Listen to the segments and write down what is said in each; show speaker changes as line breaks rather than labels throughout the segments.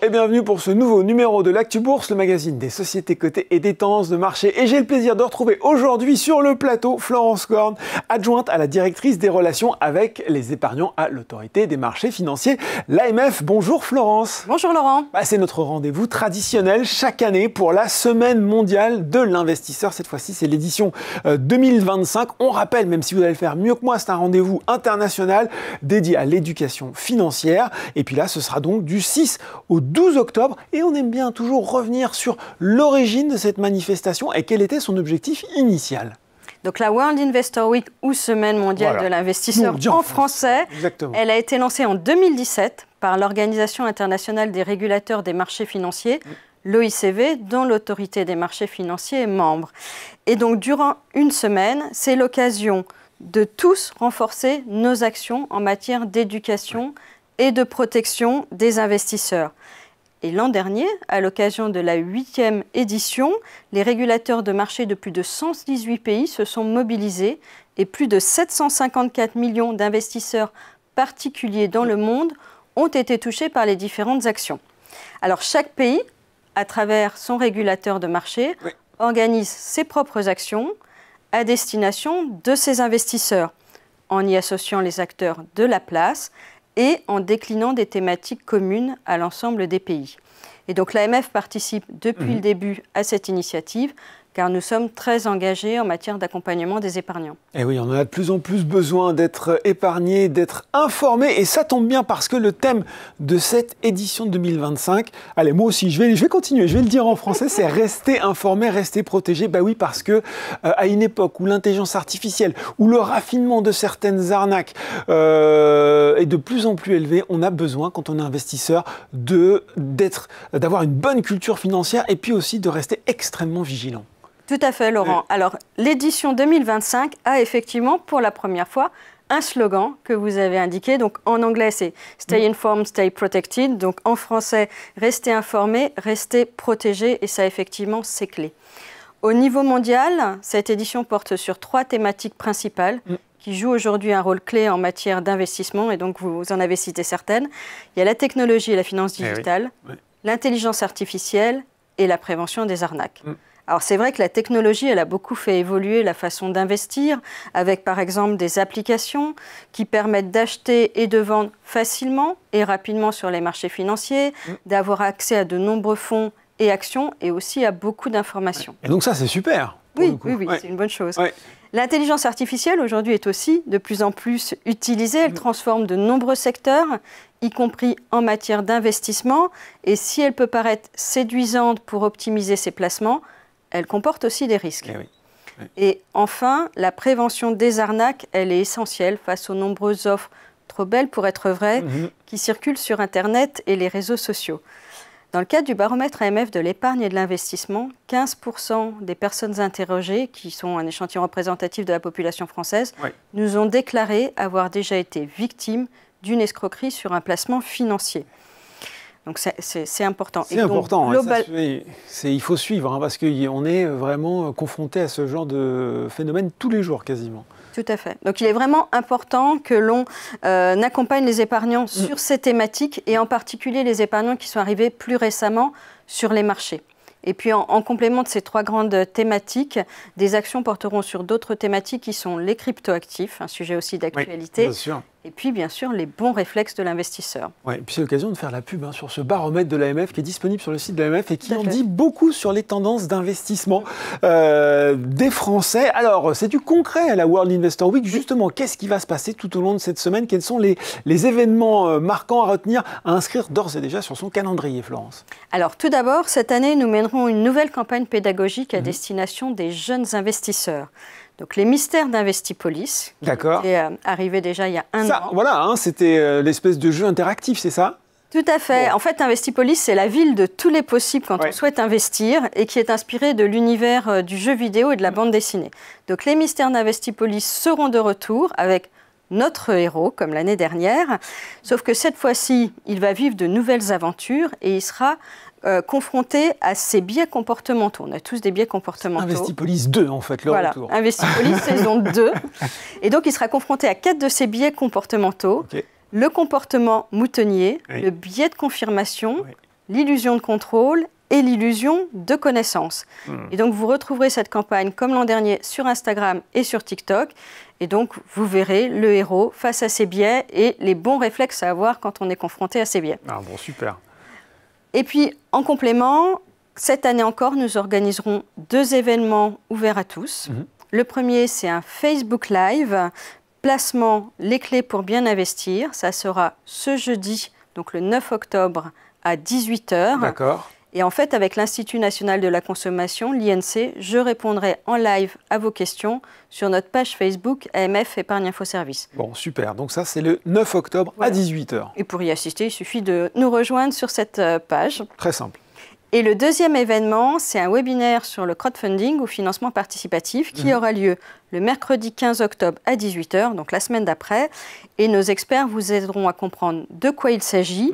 et bienvenue pour ce nouveau numéro de l'Actu Bourse, le magazine des sociétés cotées et des tendances de marché. Et j'ai le plaisir de retrouver aujourd'hui sur le plateau Florence Corne, adjointe à la directrice des relations avec les épargnants à l'autorité des marchés financiers, l'AMF. Bonjour Florence.
Bonjour Laurent.
C'est notre rendez-vous traditionnel chaque année pour la Semaine mondiale de l'investisseur. Cette fois-ci, c'est l'édition 2025. On rappelle, même si vous allez le faire mieux que moi, c'est un rendez-vous international dédié à l'éducation financière. Et puis là, ce sera donc du 6 au 12 octobre. Et on aime bien toujours revenir sur l'origine de cette manifestation et quel était son objectif initial.
Donc la World Investor Week ou Semaine mondiale de l'investisseur en français, elle a été lancée en 2017 par l'Organisation internationale des régulateurs des marchés financiers, l'OICV, dont l'autorité des marchés financiers est membre. Et donc durant une semaine, c'est l'occasion de tous renforcer nos actions en matière d'éducation et de protection des investisseurs. Et l'an dernier, à l'occasion de la 8e édition, les régulateurs de marché de plus de 118 pays se sont mobilisés et plus de 754 millions d'investisseurs particuliers dans le monde ont été touchés par les différentes actions. Alors chaque pays, à travers son régulateur de marché, organise ses propres actions à destination de ses investisseurs, en y associant les acteurs de la place et en déclinant des thématiques communes à l'ensemble des pays. Et donc l'AMF participe depuis le début à cette initiative, car nous sommes très engagés en matière d'accompagnement des épargnants.
Et oui, on en a de plus en plus besoin d'être épargnés, d'être informés, et ça tombe bien parce que le thème de cette édition 2025, allez, moi aussi, je vais continuer, je vais le dire en français, c'est rester informé, rester protégé. Bah oui, parce que à une époque où l'intelligence artificielle, où le raffinement de certaines arnaques est de plus en plus élevé, on a besoin, quand on est investisseur, d'avoir une bonne culture financière et puis aussi de rester extrêmement vigilant.
Tout à fait, Laurent. Alors, l'édition 2025 a effectivement, pour la première fois, un slogan que vous avez indiqué. Donc, en anglais, c'est « Stay informed, stay protected ». Donc, en français, « Restez informé, restez protégé ». Et ça, effectivement, c'est clé. Au niveau mondial, cette édition porte sur 3 thématiques principales qui jouent aujourd'hui un rôle clé en matière d'investissement. Et donc, vous en avez cité certaines. Il y a la technologie et la finance digitale, l'intelligence artificielle et la prévention des arnaques. Alors c'est vrai que la technologie, elle a beaucoup fait évoluer la façon d'investir, avec par exemple des applications qui permettent d'acheter et de vendre facilement et rapidement sur les marchés financiers, d'avoir accès à de nombreux fonds et actions et aussi à beaucoup d'informations.
Et donc ça, c'est super.
Oui, c'est une bonne chose. L'intelligence artificielle aujourd'hui est aussi de plus en plus utilisée. Elle transforme de nombreux secteurs, y compris en matière d'investissement. Et si elle peut paraître séduisante pour optimiser ses placements, elle comporte aussi des risques. Et enfin, la prévention des arnaques, elle est essentielle face aux nombreuses offres trop belles pour être vraies qui circulent sur Internet et les réseaux sociaux. Dans le cadre du baromètre AMF de l'épargne et de l'investissement, 15% des personnes interrogées, qui sont un échantillon représentatif de la population française, nous ont déclaré avoir déjà été victimes d'une escroquerie sur un placement financier. Donc c'est important.
C'est important, il faut suivre, parce qu'on est vraiment confronté à ce genre de phénomène tous les jours quasiment.
Tout à fait. Donc il est vraiment important que l'on accompagne les épargnants sur ces thématiques et en particulier les épargnants qui sont arrivés plus récemment sur les marchés. Et puis en complément de ces 3 grandes thématiques, des actions porteront sur d'autres thématiques qui sont les cryptoactifs, un sujet aussi d'actualité. Et puis, bien sûr, les bons réflexes de l'investisseur.
Et puis c'est l'occasion de faire la pub sur ce baromètre de l'AMF qui est disponible sur le site de l'AMF et qui en dit beaucoup sur les tendances d'investissement des Français. Alors, c'est du concret à la World Investor Week. Justement, qu'est-ce qui va se passer tout au long de cette semaine? Quels sont les événements marquants à retenir, à inscrire d'ores et déjà sur son calendrier, Florence? Alors,
tout d'abord, cette année, nous mènerons une nouvelle campagne pédagogique à destination des jeunes investisseurs. Donc, les mystères d'Investipolis, qui est arrivé déjà il y a un an.
Voilà, c'était l'espèce de jeu interactif, c'est ça?
Tout à fait. En fait, Investipolis, c'est la ville de tous les possibles quand on souhaite investir et qui est inspirée de l'univers du jeu vidéo et de la bande dessinée. Donc, les mystères d'Investipolis seront de retour avec notre héros, comme l'année dernière. Sauf que cette fois-ci, il va vivre de nouvelles aventures et il sera confronté à ses biais comportementaux. On a tous des biais comportementaux.
Investipolis 2, en fait, le retour.
Investipolis saison 2. Et donc, il sera confronté à 4 de ses biais comportementaux. Le comportement moutonnier, le biais de confirmation l'illusion de contrôle et l'illusion de connaissance. Et donc, vous retrouverez cette campagne, comme l'an dernier, sur Instagram et sur TikTok. Et donc, vous verrez le héros face à ses biais et les bons réflexes à avoir quand on est confronté à ces biais.
Ah bon, super.
Et puis, en complément, cette année encore, nous organiserons 2 événements ouverts à tous. Le premier, c'est un Facebook Live, placement, les clés pour bien investir. Ça sera ce jeudi, donc le 9 octobre, à 18 h.
D'accord.
Et en fait, avec l'Institut national de la consommation, l'INC, je répondrai en live à vos questions sur notre page Facebook AMF Épargne Info Service.
Bon, super. Donc ça, c'est le 9 octobre à 18 h.
Et pour y assister, il suffit de nous rejoindre sur cette page.
Très simple.
Et le deuxième événement, c'est un webinaire sur le crowdfunding ou financement participatif qui aura lieu le mercredi 15 octobre à 18 h, donc la semaine d'après. Et nos experts vous aideront à comprendre de quoi il s'agit,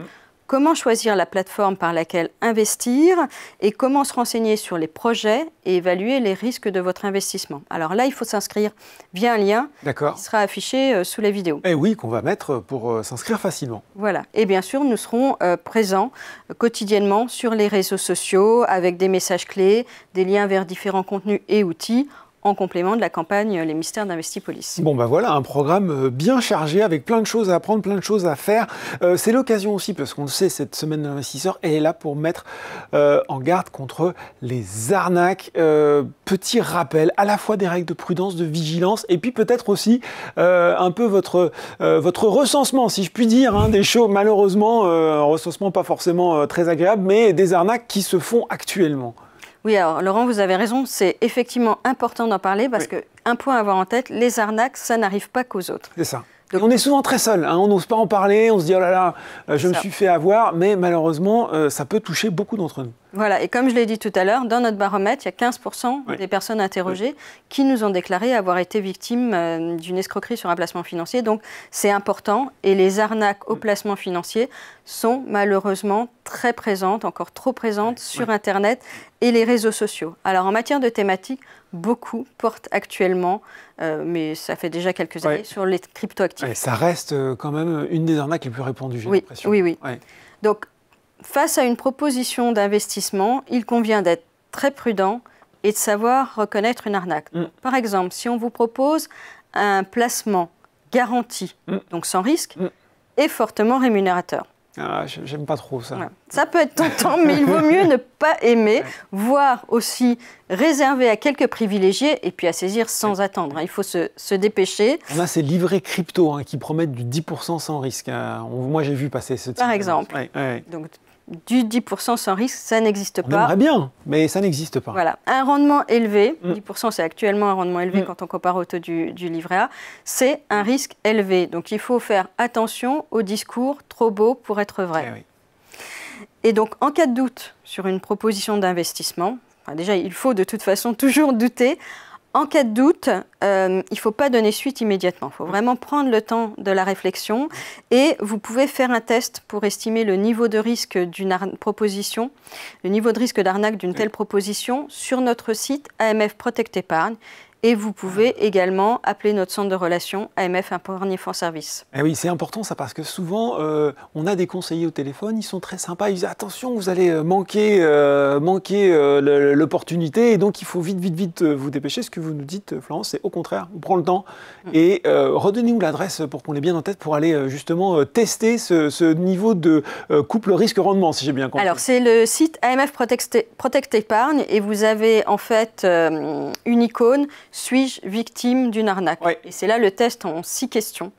comment choisir la plateforme par laquelle investir et comment se renseigner sur les projets et évaluer les risques de votre investissement. Alors là, il faut s'inscrire via un lien qui sera affiché sous la vidéo.
Et oui, qu'on va mettre pour s'inscrire facilement.
Voilà. Et bien sûr, nous serons présents quotidiennement sur les réseaux sociaux avec des messages clés, des liens vers différents contenus et outils, en complément de la campagne Les Mystères d'Investipolis.
Bon ben voilà, un programme bien chargé avec plein de choses à apprendre, plein de choses à faire. C'est l'occasion aussi, parce qu'on le sait, cette semaine de l'investisseur, elle est là pour mettre en garde contre les arnaques. Petit rappel, à la fois des règles de prudence, de vigilance, et puis peut-être aussi un peu votre recensement, si je puis dire, hein, des choses, malheureusement, un recensement pas forcément très agréable, mais des arnaques qui se font actuellement.
Oui, alors Laurent, vous avez raison, c'est effectivement important d'en parler parce qu'un point à avoir en tête, les arnaques, ça n'arrive pas qu'aux autres.
C'est ça. Donc, on est souvent très seul, hein, on n'ose pas en parler, on se dit « oh là là, je me suis fait avoir », mais malheureusement, ça peut toucher beaucoup d'entre nous.
Voilà, et comme je l'ai dit tout à l'heure, dans notre baromètre, il y a 15% des personnes interrogées qui nous ont déclaré avoir été victimes d'une escroquerie sur un placement financier. Donc c'est important, et les arnaques au placement financier sont malheureusement très présentes, encore trop présentes sur Internet et les réseaux sociaux. Alors en matière de thématique, beaucoup portent actuellement, mais ça fait déjà quelques années, sur les cryptoactifs.
Ouais, ça reste quand même une des arnaques les plus répandues, j'ai l'impression.
Oui. Donc, face à une proposition d'investissement, il convient d'être très prudent et de savoir reconnaître une arnaque. Par exemple, si on vous propose un placement garanti, donc sans risque, et fortement rémunérateur.
Ah, j'aime pas trop ça.
Ouais. Ça peut être tentant, mais il vaut mieux ne pas aimer, voire aussi réserver à quelques privilégiés et puis à saisir sans attendre. Il faut se dépêcher.
On a ces livrets crypto qui promettent du 10% sans risque. Moi, j'ai vu passer ce type.
Par exemple. Donc, du 10% sans risque, ça n'existe pas.
On aimerait bien, mais ça n'existe pas.
Voilà. Un rendement élevé, 10% c'est actuellement un rendement élevé quand on compare au taux du livret A, c'est un risque élevé. Donc il faut faire attention aux discours trop beaux pour être vrais. Et donc en cas de doute sur une proposition d'investissement, déjà il faut de toute façon toujours douter. En cas de doute, il ne faut pas donner suite immédiatement. Il faut vraiment prendre le temps de la réflexion et vous pouvez faire un test pour estimer le niveau de risque d'une proposition, le niveau de risque d'arnaque d'une telle proposition sur notre site AMF Protect Épargne. Et vous pouvez également appeler notre centre de relations AMF Épargne Info Service.
Et oui, c'est important ça parce que souvent, on a des conseillers au téléphone, ils sont très sympas, ils disent attention, vous allez manquer l'opportunité et donc il faut vite vous dépêcher. Ce que vous nous dites, Florence, c'est au contraire, on prend le temps et redonnez-nous l'adresse pour qu'on l'ait bien en tête pour aller justement tester ce niveau de couple risque-rendement, si j'ai bien compris.
Alors, c'est le site AMF Protect Épargne et vous avez en fait une icône. Suis-je victime d'une arnaque? Et c'est là le test en 6 questions.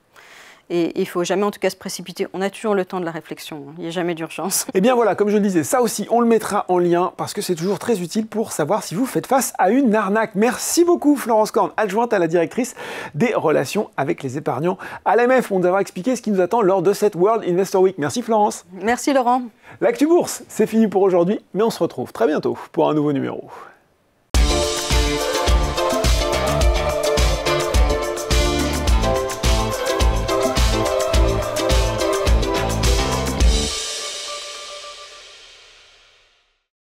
Et il ne faut jamais en tout cas se précipiter. On a toujours le temps de la réflexion. Il n'y a jamais d'urgence.
Et bien voilà, comme je le disais, ça aussi, on le mettra en lien parce que c'est toujours très utile pour savoir si vous faites face à une arnaque. Merci beaucoup Florence Korn, adjointe à la directrice des relations avec les épargnants à l'AMF, pour nous avoir expliqué ce qui nous attend lors de cette World Investor Week. Merci Florence.
Merci Laurent.
L'Actu Bourse, c'est fini pour aujourd'hui, mais on se retrouve très bientôt pour un nouveau numéro.